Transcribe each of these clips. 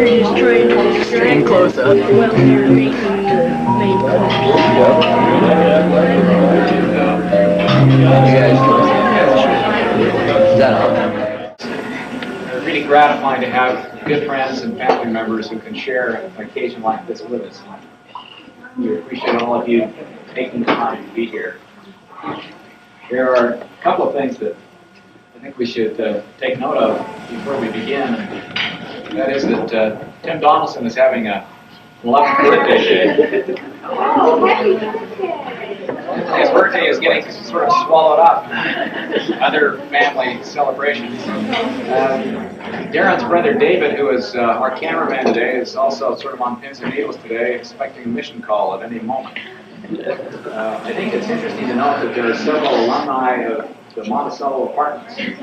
Extreme close up. Is that on? Really gratifying to have good friends and family members who can share an occasion like this with us. We appreciate all of you taking the time to be here. There are a couple of things that I think we should take note of before we begin. That is that Tim Donaldson is having a 11th birthday today. His birthday is getting sort of swallowed up in other family celebrations. Darrin's brother David, who is our cameraman today, is also sort of on pins and needles today, expecting a mission call at any moment. I think it's interesting to note that there are several alumni of the Monticello Apartments. And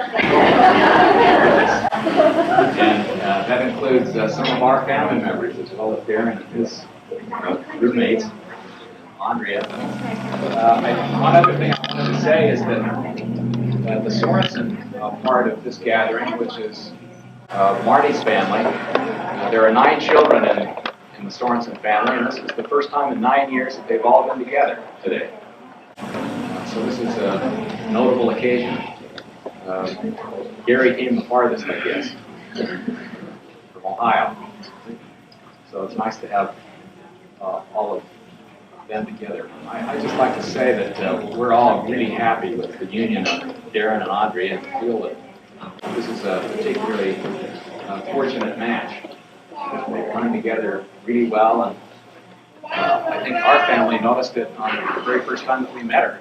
that includes some of our family members, as well as Darrin and his roommates, Andrea. One other thing I wanted to say is that the Sorensen part of this gathering, which is Marty's family, there are 9 children in the Sorensen family, and this is the first time in 9 years that they've all been together today. So this is a notable occasion. Gary came the farthest, I guess, from Ohio. So it's nice to have all of them together. I just like to say that we're all really happy with the union of Darrin and Andrea, and feel that this is a particularly fortunate match. They've come together really well, and I think our family noticed it on the very first time that we met her.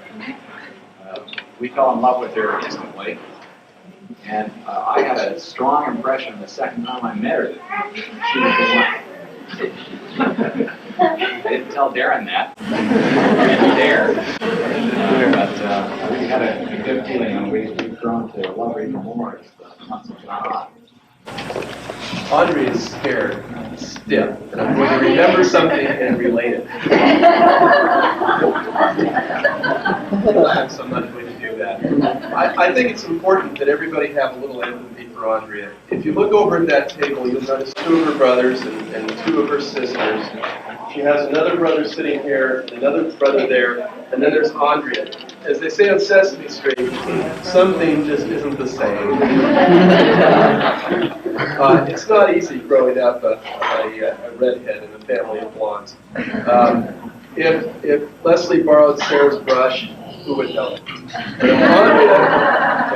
We fell in love with her instantly, and I had a strong impression the second time I met her that she was the one. I didn't tell Darrin that. I didn't dare. But we had a good feeling, and we've grown to love her even more as the months have gone on. Andrea is scared, stiff, and I'm going to remember something and relate it. So I'm not going to do that. I think it's important that everybody have a little empathy for Andrea. If you look over at that table, you'll notice 2 of her brothers and 2 of her sisters. She has another brother sitting here, another brother there, and then there's Andrea. As they say on Sesame Street, something just isn't the same. It's not easy growing up a redhead in a family of blondes. If Leslie borrowed Sarah's brush, who would know it? And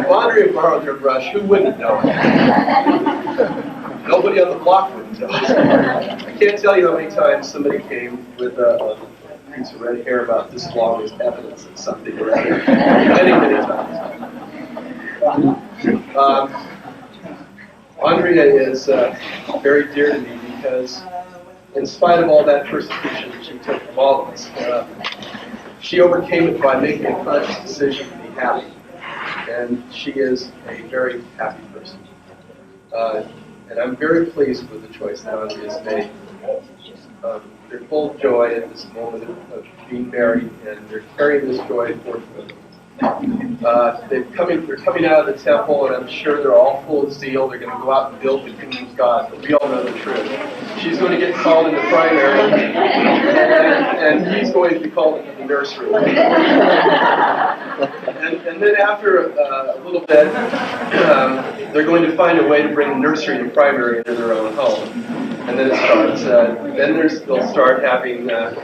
if Andrea borrowed her brush, who wouldn't know it? Nobody on the block would know it. I can't tell you how many times somebody came with a piece of red hair about this long as evidence of something or other. Many, many times. Andrea is very dear to me because, in spite of all that persecution that she took from all of us, she overcame it by making a conscious decision to be happy. And she is a very happy person. And I'm very pleased with the choice that Andrea has made. They're full of joy at this moment of being married, and they're carrying this joy forth with them. They're coming out of the temple, and I'm sure they're all full of zeal. They're going to go out and build the kingdom of God, but we all know the truth. She's going to get called into primary, and he's going to be called into the nursery. And then after a little bit, they're going to find a way to bring nursery and primary into their own home. And then it starts. They'll start having the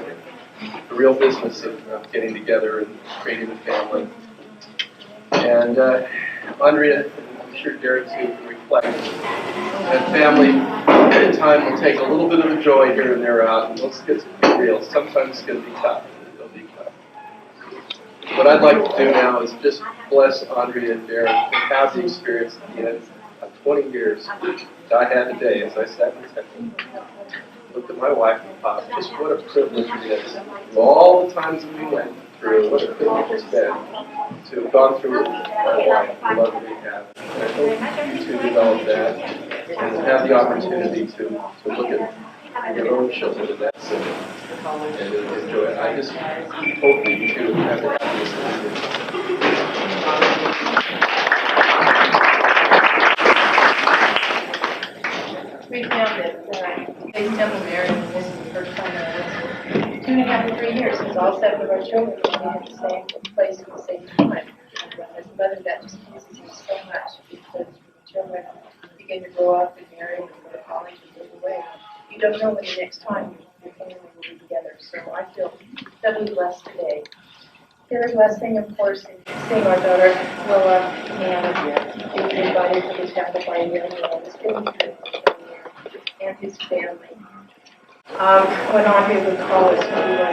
real business of getting together and creating a family. And Andrea, I'm sure Darrin too, can reflect that family time will take a little bit of the joy here and there out, and let's get real. Sometimes it's going to be tough. It'll be tough. What I'd like to do now is just bless Andrea and Darrin to have the experience at the end of 20 years that I had today as I sat in the temple. Looked at my wife and thought, just what a privilege it is. All the times that we went through, what a privilege it's been to have gone through with my wife, the love that we have. And I hope you two develop that and have the opportunity to look at your own children in that setting and enjoy it. I just hope that you two have the happiness. we found that they never married, and this is the first time in 2.5 to 3 years since all 7 of our children were in the same place at the same time. And as a mother, that just pleases me so much because the children begin to grow up and marry and go to college and move away. You don't know when the next time your family will be together. So I feel doubly blessed today. The other blessing, of course, is seeing our daughter Lola and Andrea being invited to the chapel by Darrin and his family. When Andrea would call us when we were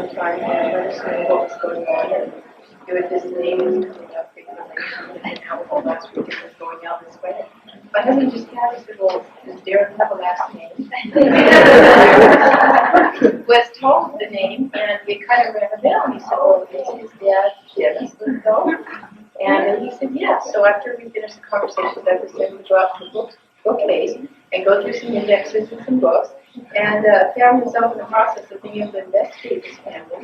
in time and let us know what was going on and do it this name is coming up and how the whole last week it was going out this way. My husband just asked, well, does Darrin have a last name? Was told the name, and we kind of rang a bell, and he said, well, is his dad Jim? And he said, yes. So after we finished the conversation, that was then we go out to the bookcase and go through some indexes and some books, and found himself in the process of being able to investigate his family.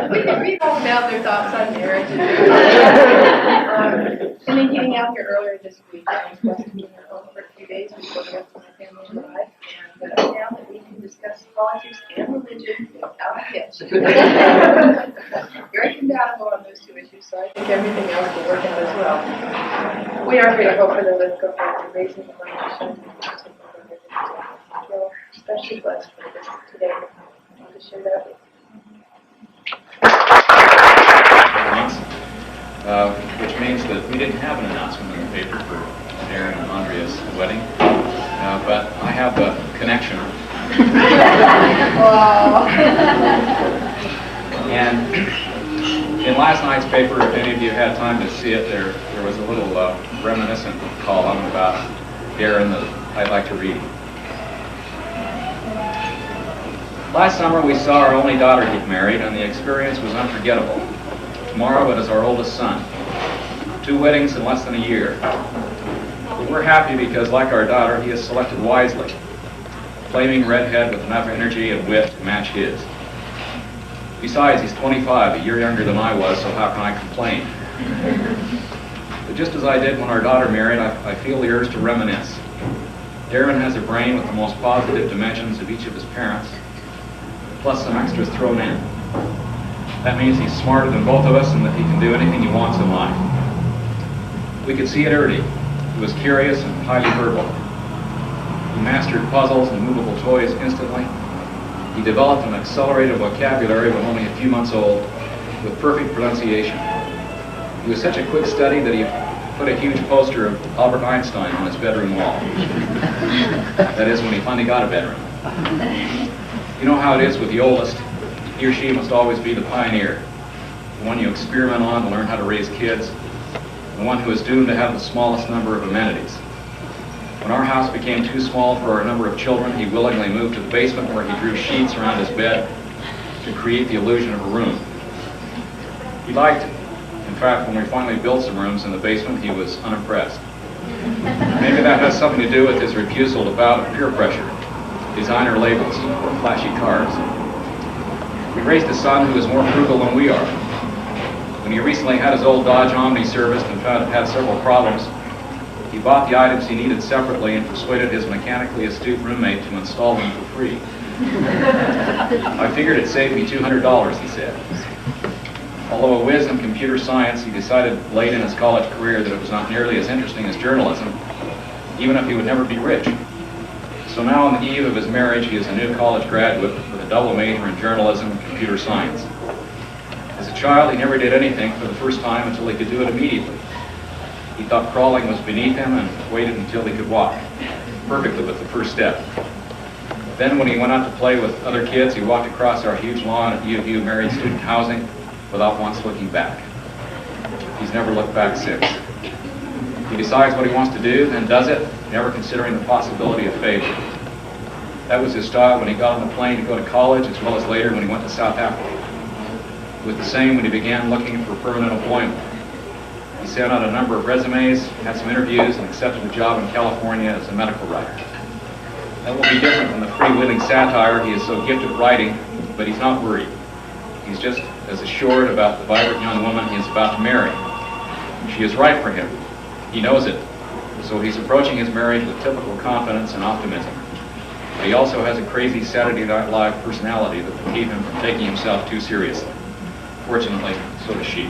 We can read all about their thoughts on marriage and then getting out here earlier this week. I was blessed to be here home for a few days before the rest of my family arrived, and now that we can discuss politics and religion without a hitch. Very compatible on those two issues, so I think everything else will work out as well. We are grateful for the Let's Go Back to raising the money to show I feel especially blessed for this today. I want to share that with you. Which means that we didn't have an announcement in the paper for Darrin and Andrea's wedding, but I have the connection. And in last night's paper, if any of you had time to see it, there was a little reminiscent column about Darrin that I'd like to read. Last summer we saw our only daughter get married, and the experience was unforgettable. Tomorrow it is our oldest son. 2 weddings in less than a year. But we're happy because, like our daughter, he has selected wisely. A flaming redhead with enough energy and wit to match his. Besides, he's 25, a year younger than I was, so how can I complain? But just as I did when our daughter married, I feel the urge to reminisce. Darrin has a brain with the most positive dimensions of each of his parents, plus some extras thrown in. That means he's smarter than both of us and that he can do anything he wants in life. We could see it early. He was curious and highly verbal. He mastered puzzles and movable toys instantly. He developed an accelerated vocabulary when only a few months old, with perfect pronunciation. He was such a quick study that he put a huge poster of Albert Einstein on his bedroom wall. That is, when he finally got a bedroom. You know how it is with the oldest. He or she must always be the pioneer, the one you experiment on to learn how to raise kids, the one who is doomed to have the smallest number of amenities. When our house became too small for our number of children, he willingly moved to the basement where he drew sheets around his bed to create the illusion of a room. He liked it. In fact, when we finally built some rooms in the basement, he was unimpressed. Maybe that has something to do with his refusal to bow to peer pressure, designer labels, or flashy cars. We raised a son who is more frugal than we are. When he recently had his old Dodge Omni serviced and found it had several problems, he bought the items he needed separately and persuaded his mechanically astute roommate to install them for free. I figured it saved me $200, he said. Although a whiz in computer science, he decided late in his college career that it was not nearly as interesting as journalism, even if he would never be rich. So now on the eve of his marriage, he is a new college graduate with a double major in journalism and computer science. As a child, he never did anything for the first time until he could do it immediately. He thought crawling was beneath him and waited until he could walk, perfectly with the first step. Then when he went out to play with other kids, he walked across our huge lawn at U of U married student housing without once looking back. He's never looked back since. He decides what he wants to do, then does it, never considering the possibility of failure. That was his style when he got on the plane to go to college, as well as later when he went to South Africa. It was the same when he began looking for permanent employment. He sent out a number of resumes, had some interviews, and accepted a job in California as a medical writer. That will be different than the freewheeling satire he is so gifted at writing, but he's not worried. He's just as assured about the vibrant young woman he is about to marry. She is right for him. He knows it. so he's approaching his marriage with typical confidence and optimism. But he also has a crazy Saturday Night Live personality that will keep him from taking himself too seriously. Fortunately, so does she.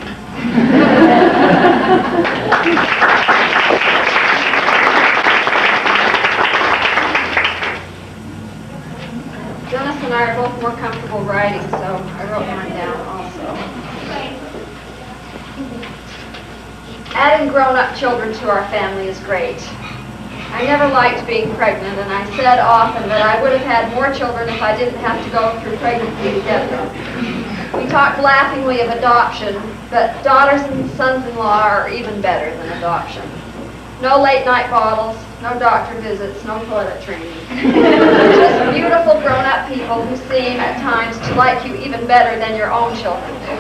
Dennis and I are both more comfortable writing, so I wrote mine down also. Adding grown-up children to our family is great. I never liked being pregnant, and I said often that I would have had more children if I didn't have to go through pregnancy to get them. We talked laughingly of adoption, but daughters and sons-in-law are even better than adoption. No late-night bottles, no doctor visits, no toilet training. Just beautiful grown-up people who seem at times to like you even better than your own children do.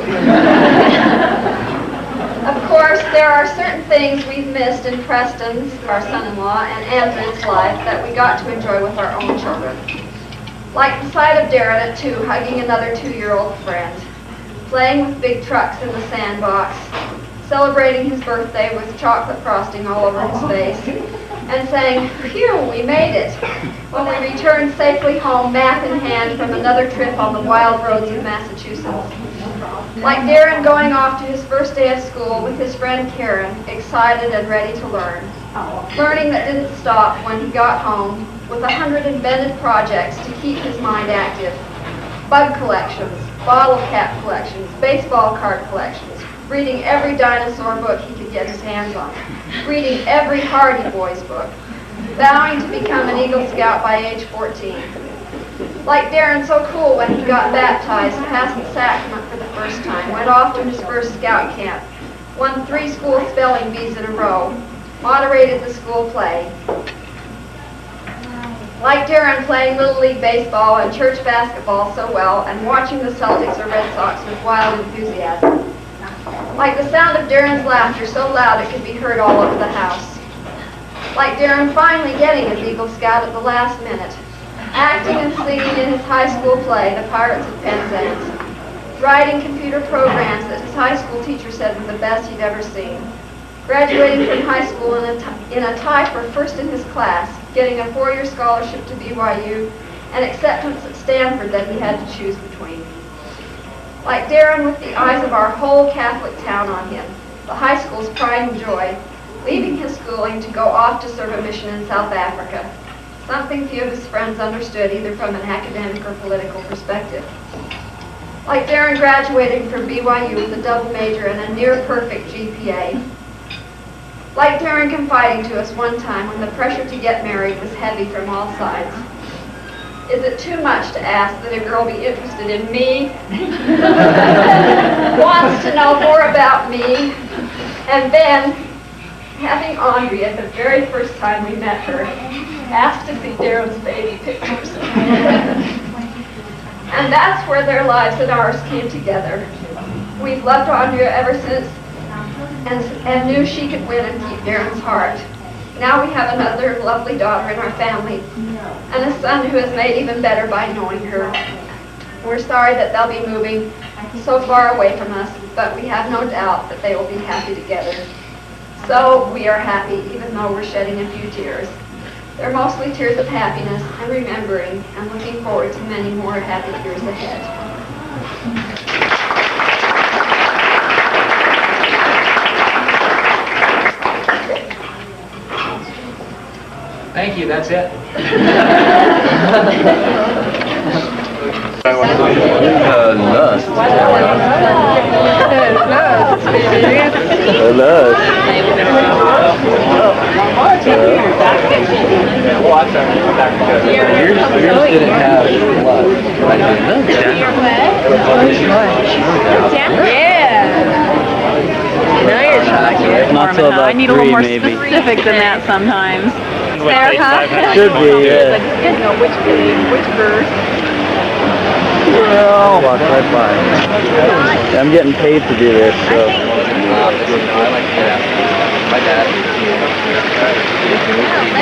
Of course, there are certain things we've missed in Preston's, our son-in-law, and Andrew's life that we got to enjoy with our own children. Like the sight of Darrin at 2 hugging another 2-year-old friend, playing with big trucks in the sandbox, celebrating his birthday with chocolate frosting all over his face, and saying, "Phew, we made it," when we returned safely home, map in hand, from another trip on the wild roads of Massachusetts. Like Darrin going off to his first day of school with his friend Karen, excited and ready to learn. Learning that didn't stop when he got home with 100 invented projects to keep his mind active. Bug collections, bottle cap collections, baseball card collections, reading every dinosaur book he could get his hands on, reading every Hardy Boys book, vowing to become an Eagle Scout by age 14. Like Darrin, so cool when he got baptized, passed the sacrament for the first time, went off to his first scout camp, won 3 school spelling bees in a row, moderated the school play. Like Darrin, playing Little League baseball and church basketball so well, and watching the Celtics or Red Sox with wild enthusiasm. Like the sound of Darrin's laughter so loud it could be heard all over the house. Like Darrin finally getting his Eagle Scout at the last minute, acting and singing in his high school play, The Pirates of Penzance, writing computer programs that his high school teacher said were the best he'd ever seen, graduating from high school in a tie for first in his class, getting a 4-year scholarship to BYU, and acceptance at Stanford that he had to choose between. Like Darrin, with the eyes of our whole Catholic town on him, the high school's pride and joy, leaving his schooling to go off to serve a mission in South Africa, something few of his friends understood either from an academic or political perspective. Like Darrin graduating from BYU with a double major and a near-perfect GPA. Like Darrin confiding to us one time when the pressure to get married was heavy from all sides. Is it too much to ask that a girl be interested in me, wants to know more about me, and then, having Andrea the very first time we met her, asked to see Darrin's baby pictures. And that's where their lives and ours came together. We've loved Andrea ever since, and knew she could win and keep Darrin's heart. Now we have another lovely daughter in our family, and a son who is made even better by knowing her. We're sorry that they'll be moving so far away from us, but we have no doubt that they will be happy together. So we are happy, even though we're shedding a few tears. They're mostly tears of happiness and remembering and looking forward to many more happy years ahead. Thank you, that's it. Yours didn't have love. I didn't know Now you're talking. Not till about I need a little 3 more maybe. specific than that sometimes. There, huh? Should be, yeah. Like, you didn't know which page, which verse. Well, walk right by. Yeah, I'm getting paid to do this, so. I like to get after my dad. He's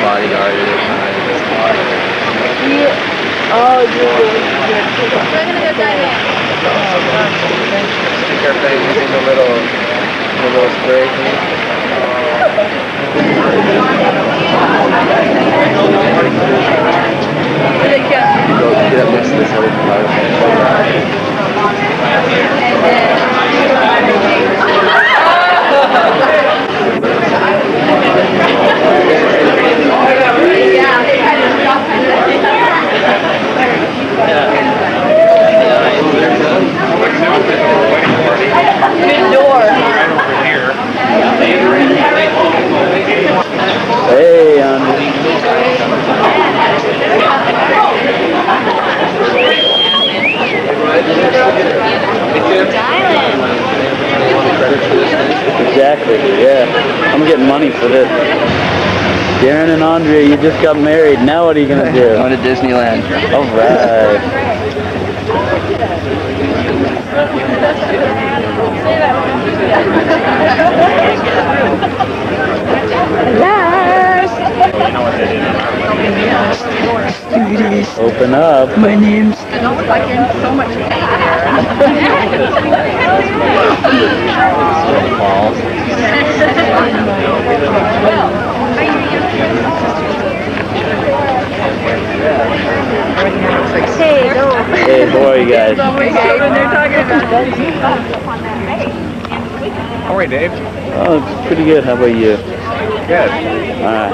bodyguard at this car. Oh, you're We're going to go dive in. Stick our faces in the little spray thing. Go get up next to this other Hey, Andrea. Exactly, yeah. I'm getting money for this. Darrin and Andrea, you just got married. Now what are you going to do? Going to Disneyland. All right. Open up. My name's... It don't look like you're in so much pain Hey, how are you guys? They're talking about How are you, Dave? Oh, it's pretty good. How about you? Good. All right.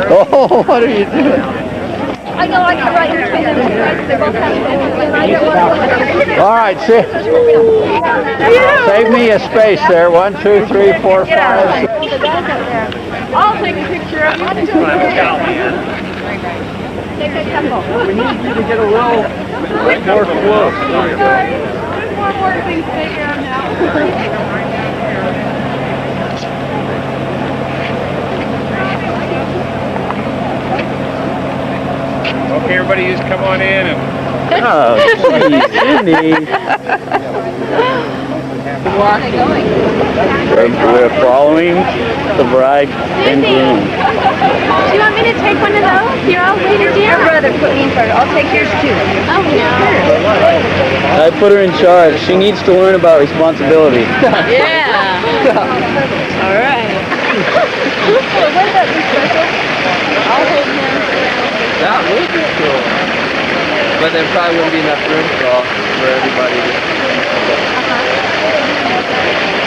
Oh, what are you doing? I know I can write in between them. They both have and I don't want All right, save me a space there. 1, 2, 3, 4, 5. I'll take a picture of you. take a couple. We need you to get a little more close. One more thing to figure out now. Okay, everybody just come on in and... Oh, geez, We're following the bride and groom. Do you want me to take one of those? You're all waiting down. Your brother put me in front. I'll take yours too. Oh, no. I put her in charge. She needs to learn about responsibility. Yeah. All right. Wouldn't that be special? I'll hold him. That would be cool. But there probably wouldn't be enough room for everybody.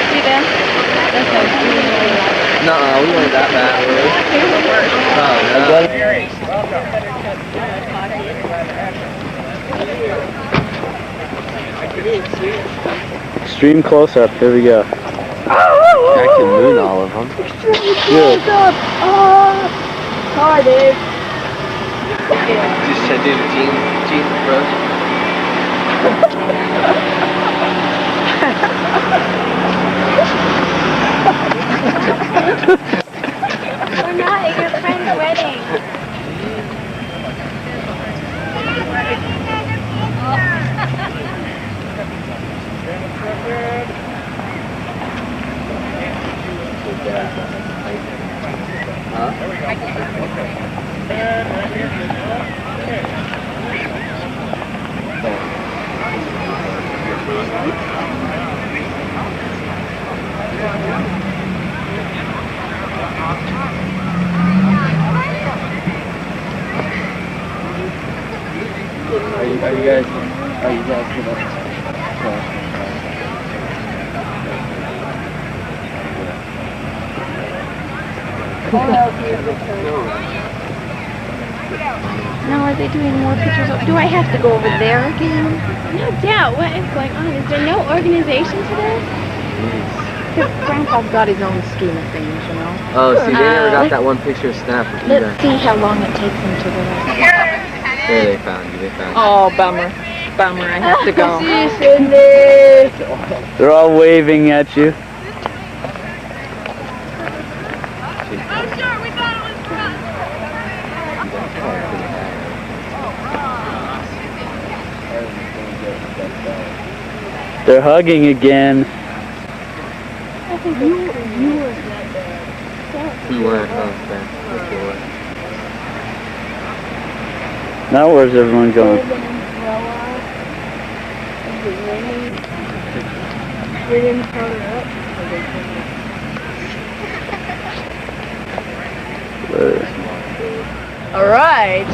See them? That's so cute. Nuh-uh, we weren't that bad, were we? Oh, no. Extreme close-up. Here we go. I can moon all of them. Good. Hi, Dave. Just should I do the team approach? We're not at your friend's wedding. Are you guys gonna... Now, are they doing more pictures? Do I have to go over there again? No doubt. What is going on? Is there no organization to this? Because Grandpa's got his own scheme of things, you know. Oh, see, they never got that one picture of Snap with you Let's guys. see how long it takes them to go. There, they found you, Oh, bummer. Bummer, I have to go. They're all waving at you. They're hugging again. I think you were that bad. We went before. Now where's everyone going? We didn't cover up. All right.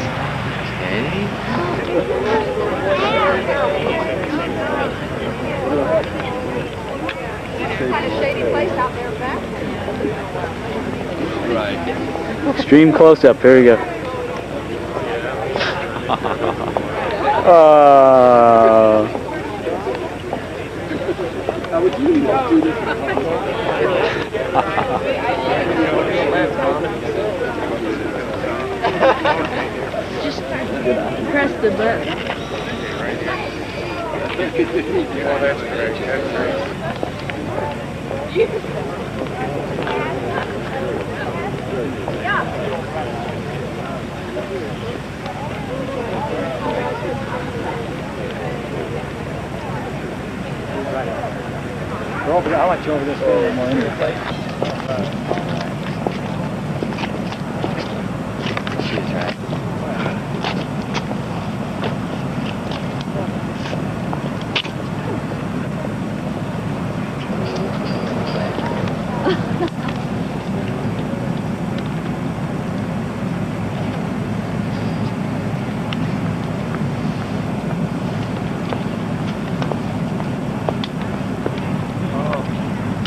Kind of shady place out there back. Right. Extreme close-up. Here we go. Just press the button. Oh, that's correct. That's correct. I like you over this way a little more into the plate.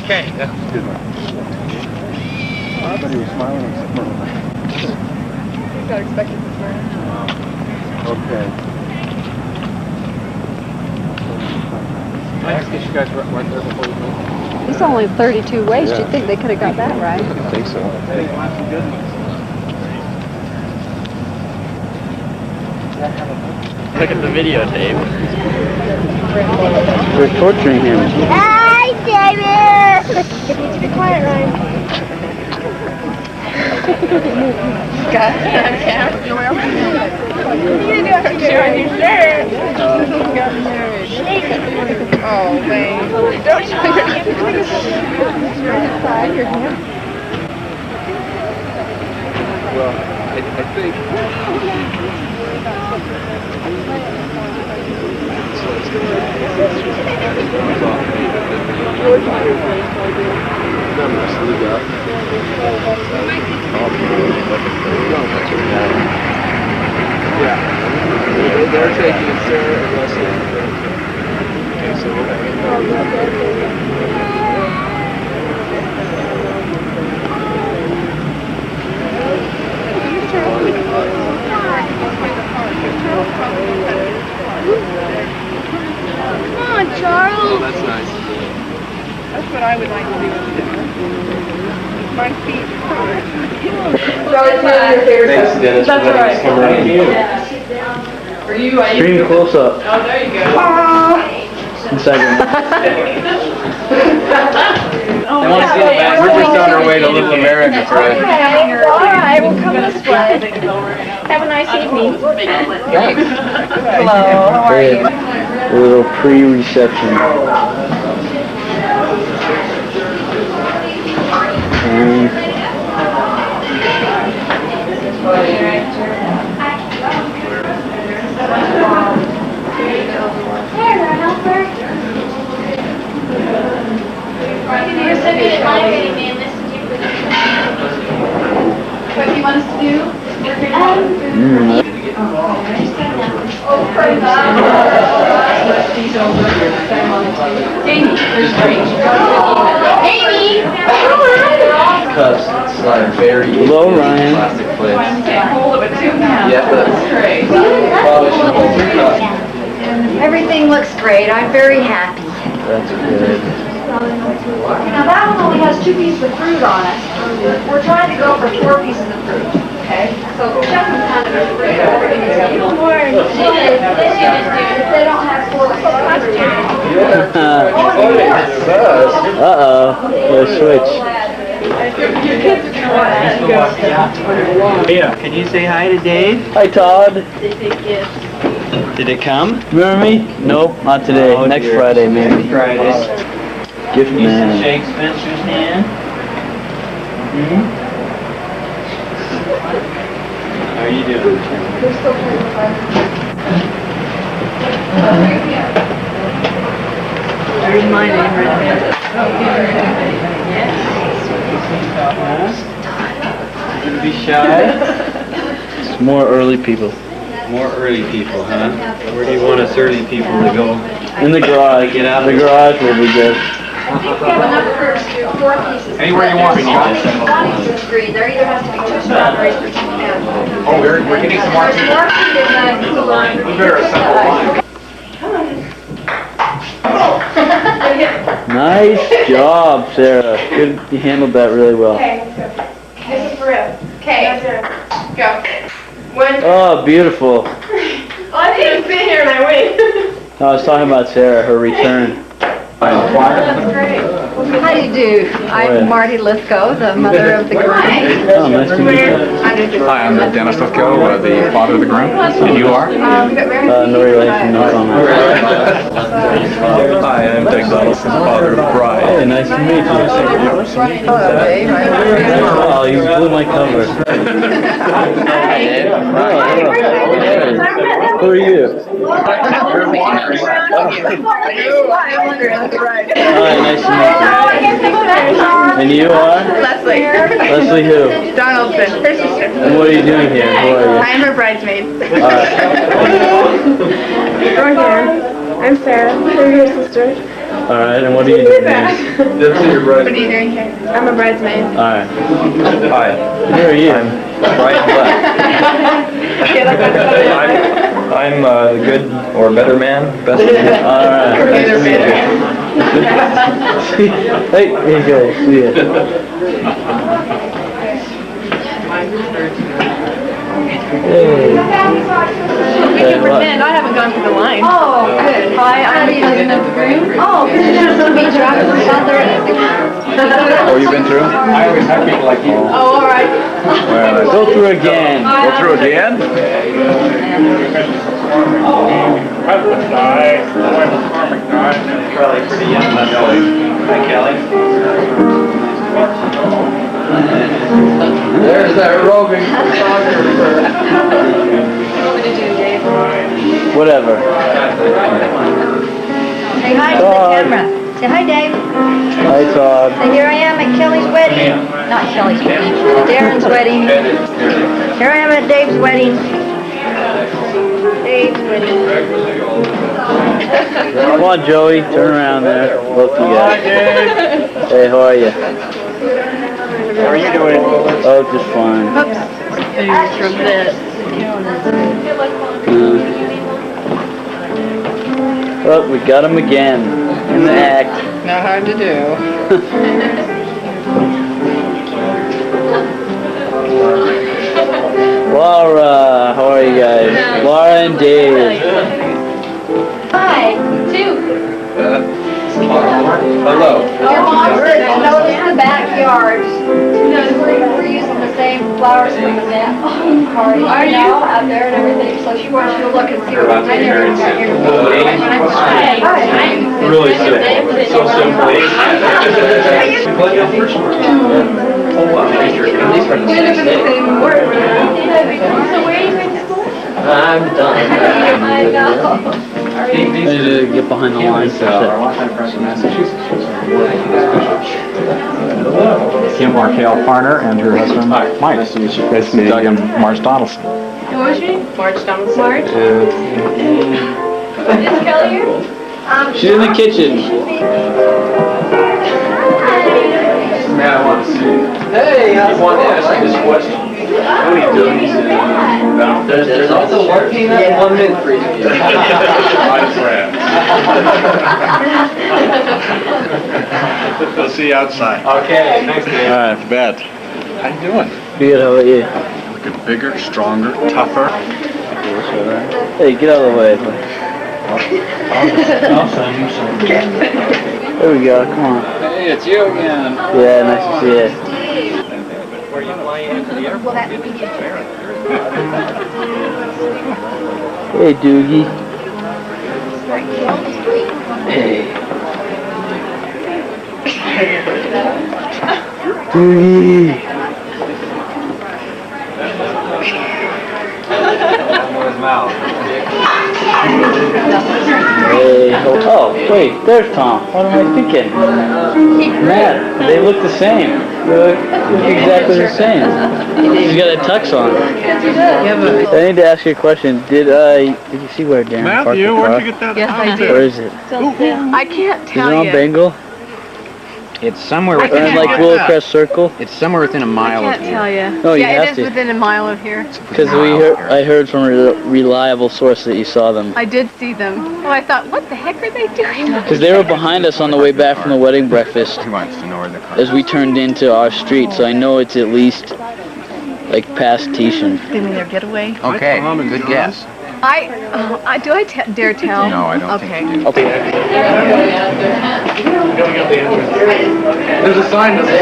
Okay, that was a good one. I thought he was smiling and smiling. You got expected to turn. Okay. I guess you guys weren't there before you moved. It's only 32 ways. Yeah. You'd think they could have got that right. I think so. Look at the videotape. We're torturing him. Hi, David. You need to be quiet, Ryan. Got it on camera. You got showing your shirt. Got married. Oh man! Don't show your inside your hand. Well, I think. Yeah. They're taking Sarah and Leslie. Okay, so we're Come on, Charles. Oh, that's nice. That's what I would like to do. My feet. Thanks, Dennis, for letting us come around. For you, Extreme close-up. Oh, there you go. In second. Oh, I want to see the back. We're just on our way to Little America, Fred. Okay, all right, we'll come this way. Have a nice evening. Thanks. Hello, how are you? A little pre-reception. What do you want us to do? Amy, there's three. Amy! Cups, it's like very easy. Hello, Ryan. Plastic plates. Can't hold it with 2 hands. Yeah, but Great. probably should hold your cup. Everything looks great. I'm very happy. That's good. Now that one only has 2 pieces of fruit on it. We're trying to go for 4 pieces of fruit. Okay? So check them kind of fruit. If they don't have 4 pieces of fruit. Uh-oh. Let's switch. Yeah. Can you say hi to Dave? Hi, Todd. Did it come? Remember me? Nope, not today. Oh, Next dear. Friday, maybe. Friday. Gift man. Shake Spencer's hand. are you doing? They're still playing the violin. There's my name right there. Gonna be shy? It's more early people. More early people, huh? Where do you want us early people to go? In the garage. Get out. The garage will be good. I think we have enough for 4 pieces. Anywhere you want. One is green. There either has to be 2 strawberries or 2 candies. Oh, we're getting some more. There's more food in that cooler. We better assemble line. Nice job, Sarah. Good, you handled that really well. Okay, this is for real. Okay, go. One. Oh, beautiful. I didn't sit here and I win. I was talking about Sarah, her return. That's great. How do you do? I'm Marty Lithgow, the mother of the groom. Oh, nice to meet you. Hi, I'm Dennis Lithgow, the father of the groom. And you are? No relation, no comment. Hi, I'm Dick Ellison, father of the bride. Hey, nice to meet you. Hello, Dave. Oh, you blew my cover. Who are you? Hi, nice to meet you. And you are? Leslie. Leslie who? Donaldson, her sister. And what are you doing here? Who are you? I am her bridesmaid. Alright. Right here. I'm Sarah, her sister. Alright, and what are you doing here? What are you doing here? I'm a bridesmaid. Alright. Hi, Who are you? Brian Black. I'm the good or better man, best man. Alright. Nice to meet you. Hey, here you go. See ya. Hey. We can pretend I haven't gone through the line. Oh, good. Hi, I'm the cousin of the groom. Oh, good to meet you. I'm the mother of the groom. Oh, you've been through? I always have people like you. Oh, all right. Go through again. Go through again? Probably pretty young, that's Kelly. Hi, Kelly. There's that roving Whatever. Say hi to the camera. Say hi, Dave. Hi, Todd. So here I am at Kelly's wedding. Not Kelly's wedding. Darrin's wedding. Here I am at Dave's wedding. Dave's wedding. Come on, Joey. Turn around there. Both of you guys. Hey, how are you? How are you doing? Oh, just fine. Well, we got him again in the act. Not hard to do. Laura, how are you guys? Laura and Dave. Hi, two. Hello. Your mom said to notice the backyard. We're using the same flowers from the party. Are you? Out there and everything, so she wants you to look and see what I never got here. Really simple. So simple. Oh, wow. We live in the same ward. So where are you going to school? I'm done. I know. I need to get behind the line. Our longtime friends from Massachusetts. Kim Markale Parner and her husband Mike. Nice to meet you. This is Doug and Marge Donaldson. Who was your name? Marge Donaldson. Marge? Is Kelly here? She's in the kitchen. Man, I want to see. Hey, I want to ask you this question. What are you doing? There's also working in 1 minute for you. We'll see you outside. Okay, thanks, Dave. Alright. Bet. How you doing? Good, how about you? Looking bigger, stronger, tougher. Hey, get out of the way. There we go, come on. Hey, it's you again. Yeah, nice to see you. Were you flying into the airport? Hey, Doogie. Hey. Doogie. his mouth. Hey, oh, wait, there's Tom. What am I thinking? Matt, they look the same. They look exactly the same. He's got a tux on. I need to ask you a question. Did you see where Darrin parked the car? Where'd you get that? Yes, I did. Where is it? I can't Is it tell on you. Bengal? It's somewhere Or in like Willowcrest Circle? It's somewhere within a mile I of can't here. tell you. No, you yeah, have it is to. within a mile of here. Because I heard from a reliable source that you saw them. I did see them. Oh, I thought, what the heck are they doing? Because they were behind us on the way back from the wedding breakfast He wants to know where the car as we turned into our street, so I know it's at least like past Tishan. You mean their getaway? Okay, good guess. Do I dare tell? No, I don't Okay. think you do. Okay. There's a sign that says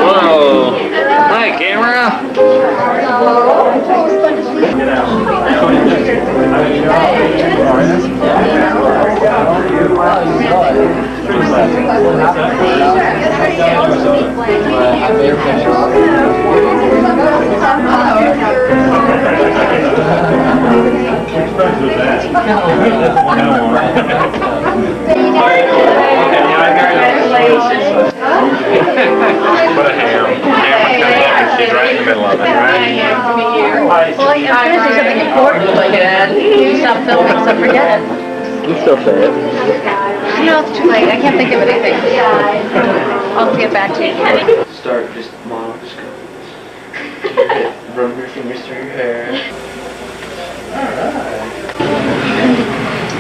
Whoa. Hi, camera. Put a ham. She's right in the middle of it, right? Well, I'm trying to say something important, but stop filming, so forget it. You still say it. No, it's too late. I can't think of anything. I'll get back to you. Start just mom, just go. Run your fingers through your hair.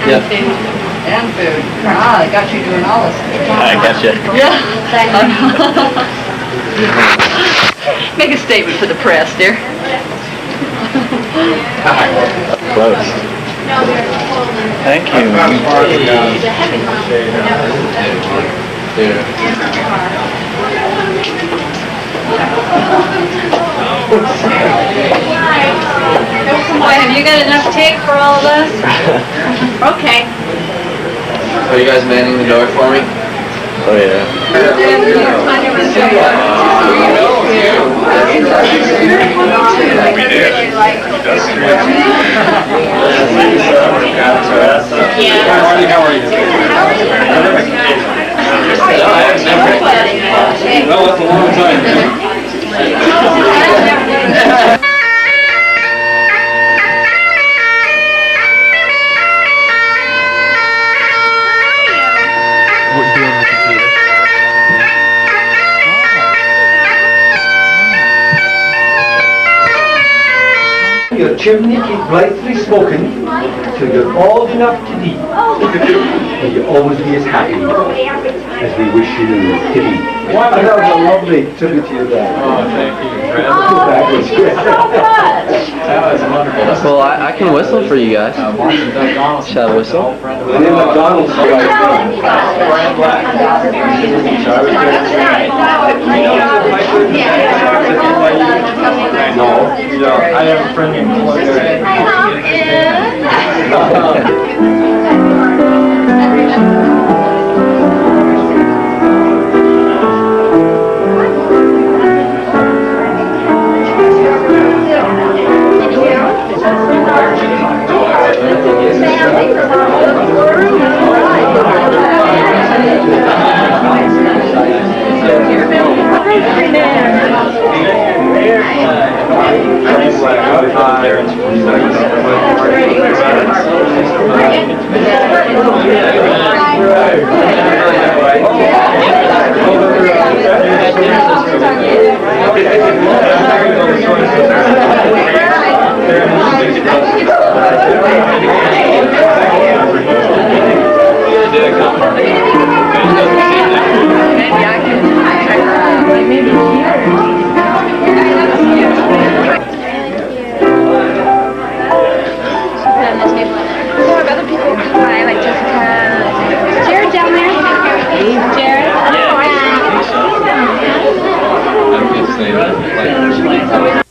Yep. And food. Ah, I got you doing all this. I gotcha. Yeah. Make a statement for the press, dear. Close. Thank you. Have you got enough tape for all of us? Okay. Are you guys manning the door for me? Oh yeah. No, that's a long time. Your chimney keep blithely smoking till you're old enough to eat. And you always be as happy as we wish you to be. That was a lovely tribute to your dad. Oh, thank you. That was great. That was wonderful. Well, I can whistle for you guys. Shall I whistle? William McDonald's No, I have a friend named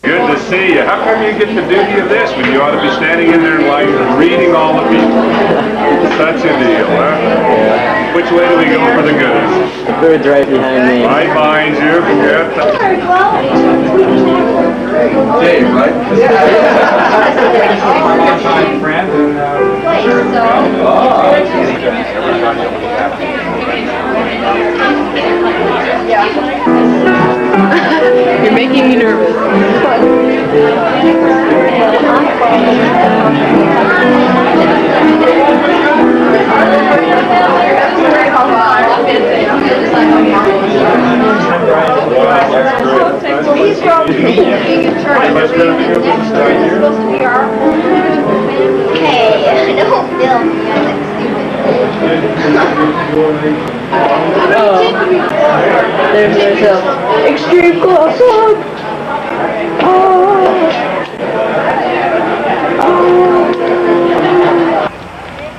Good to see you. How come time you get the duty of this when you ought to be standing in there in line and reading all the people? Such a deal, huh? Which way do we go for the goodies? The bird's right behind me. Right behind you. Get the... Dave, right? My friend and You're making me nervous. He's from being in church. It's supposed to be our Hey, don't film me. I look stupid. There's myself. Extreme close up.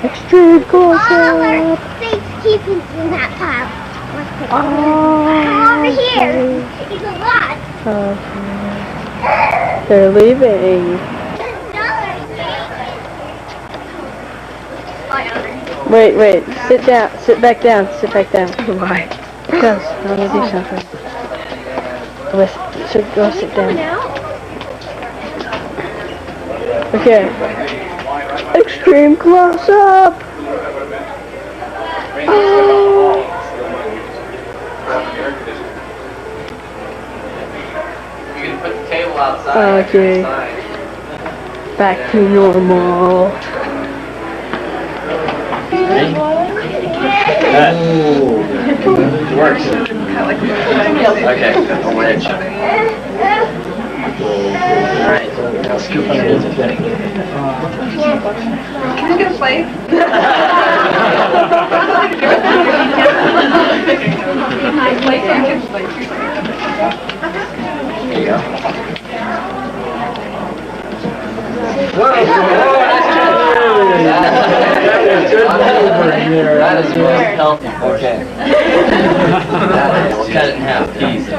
Extreme close up. Thanks, keeping in that pile. Over here. It's a lot. They're leaving. Wait. Sit down. Sit back down. Why? Because I want to do something. Go sit down. Okay. Extreme close up. You can put the table outside. Okay. Back to normal. It works. Okay, I'll wedge. Alright, now scoop underneath the thing. Can you get a plate? There you go. That is really healthy for you. Okay. We'll cut it in half. Easy.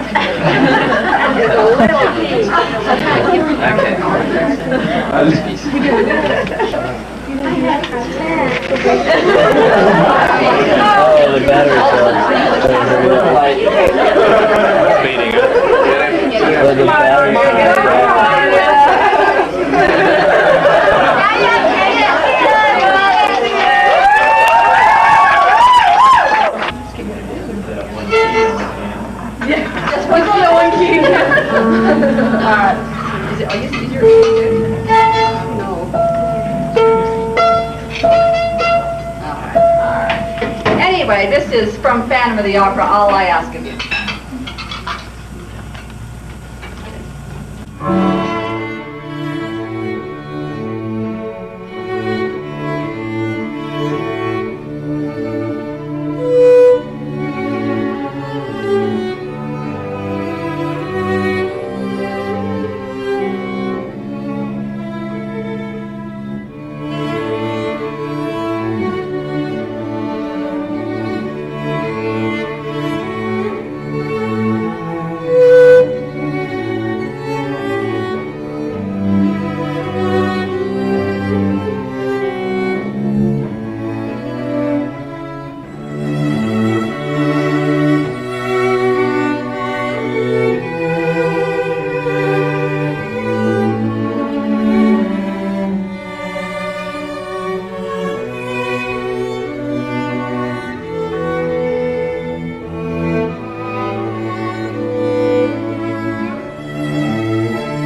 Oh, the battery's Beating it. the battery's Just one key. Alright. Is your key good? No. Alright. Anyway, this is from Phantom of the Opera, All I Ask of You.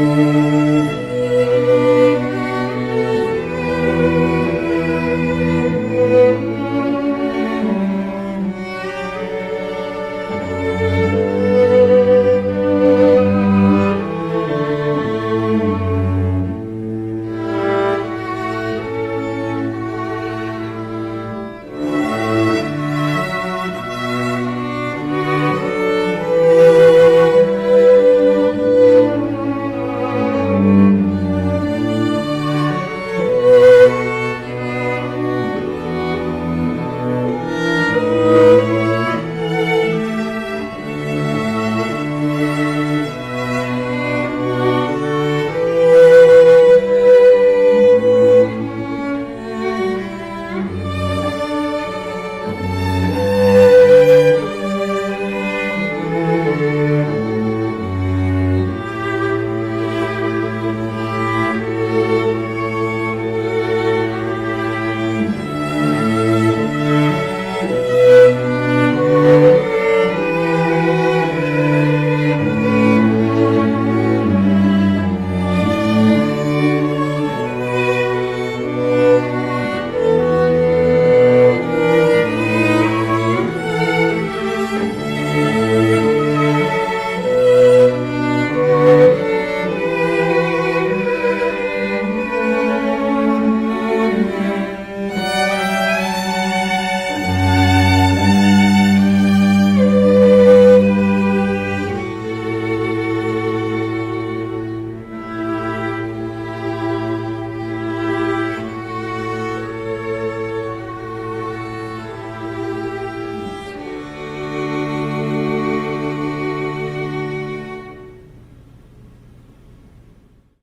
Thank you.